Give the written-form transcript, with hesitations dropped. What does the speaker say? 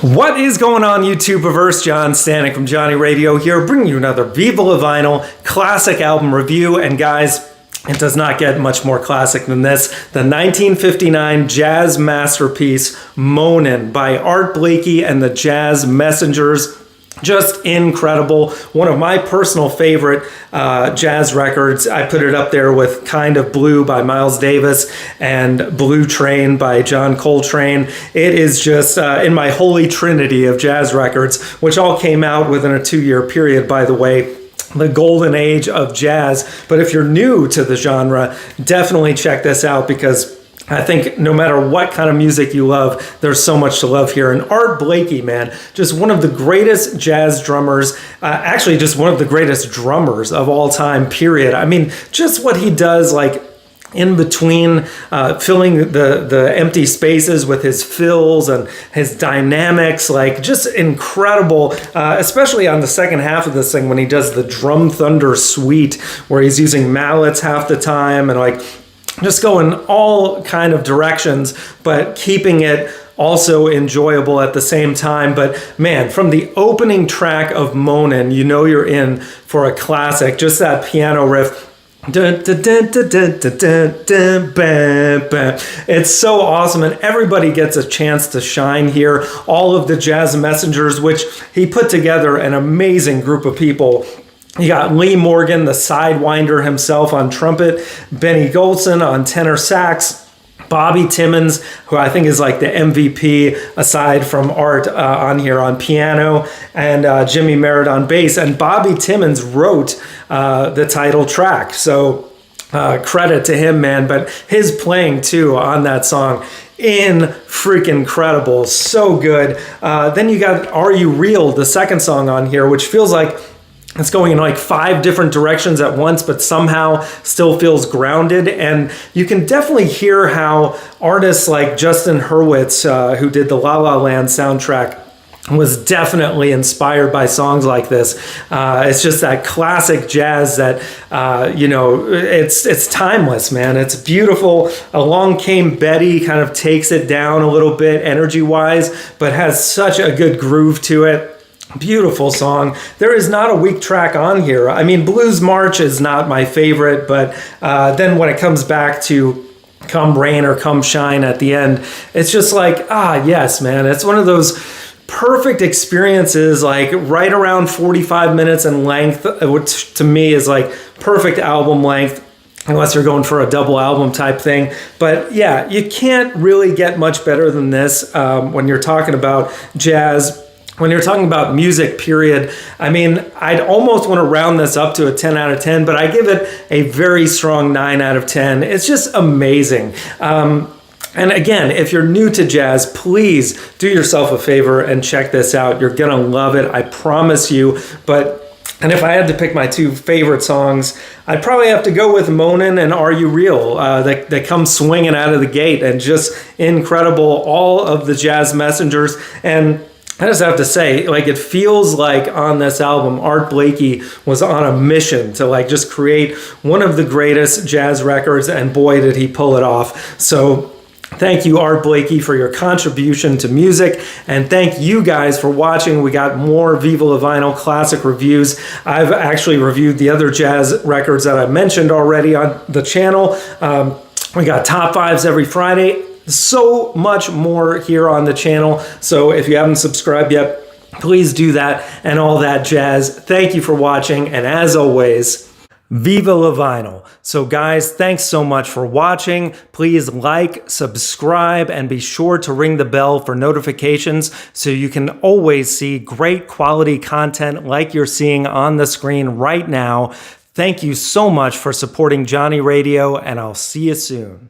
What is going on, YouTubeverse? John Stanek from Johnny Radio here, bringing you another Viva La Vinyl classic album review. And guys, it does not get much more classic than this. The 1959 jazz masterpiece, Moanin by Art Blakey and the Jazz Messengers. Just incredible. One of my personal favorite jazz records. I put it up there with Kind of Blue by Miles Davis and Blue Train by John Coltrane. It is just in my holy trinity of jazz records, which all came out within a 2-year period, by the way. The golden age of jazz. But if you're new to the genre, definitely check this out, because I think no matter what kind of music you love, there's so much to love here. And Art Blakey, man, just one of the greatest jazz drummers, actually just one of the greatest drummers of all time, period. I mean, just what he does, like, in between, filling the empty spaces with his fills and his dynamics, like just incredible, especially on the second half of this thing when he does the Drum Thunder Suite, where he's using mallets half the time and like just going all kind of directions, but keeping it also enjoyable at the same time. But man, from the opening track of Moanin, you know you're in for a classic. Just that piano riff. Dun, dun, dun, dun, dun, dun, dun, dun, bam, bam. It's so awesome, and everybody gets a chance to shine here. All of the Jazz Messengers, which he put together an amazing group of people. You got Lee Morgan, the Sidewinder himself, on trumpet, Benny Golson on tenor sax, Bobby Timmons, who I think is like the MVP aside from Art on here, on piano, and Jimmy Merritt on bass. And Bobby Timmons wrote the title track, so credit to him, man. But his playing too on that song, freaking incredible, so good. Then you got Are You Real, the second song on here, which feels like it's going in like 5 different directions at once, but somehow still feels grounded. And you can definitely hear how artists like Justin Hurwitz, who did the La La Land soundtrack, was definitely inspired by songs like this. It's just that classic jazz that, it's timeless, man. It's beautiful. Along Came Betty kind of takes it down a little bit energy-wise, but has such a good groove to it. Beautiful song. There is not a weak track on here. I mean, Blues March is not my favorite, but then when it comes back to Come Rain or Come Shine at the end, it's just like, yes, man. It's one of those perfect experiences, like right around 45 minutes in length, which to me is like perfect album length, unless you're going for a double album type thing. But yeah, you can't really get much better than this when you're talking about jazz. When you're talking about music, period. I mean, I'd almost want to round this up to a 10 out of 10, but I give it a very strong 9 out of 10. It's just amazing. And again, if you're new to jazz, please do yourself a favor and check this out. You're gonna love it, I promise you. And if I had to pick my 2 favorite songs, I'd probably have to go with Moanin and Are You Real? They come swinging out of the gate, and just incredible. All of the Jazz Messengers. And I just have to say, like, it feels like on this album, Art Blakey was on a mission to like just create one of the greatest jazz records, and boy, did he pull it off. So thank you, Art Blakey, for your contribution to music, and thank you guys for watching. We got more Viva La Vinyl classic reviews. I've actually reviewed the other jazz records that I mentioned already on the channel. We got top 5s every Friday. So much more here on the channel. So if you haven't subscribed yet, please do that, and all that jazz. Thank you for watching, and as always, Viva La Vinyl. So guys, thanks so much for watching. Please like, subscribe, and be sure to ring the bell for notifications so you can always see great quality content like you're seeing on the screen right now. Thank you so much for supporting Johnny Radio, and I'll see you soon.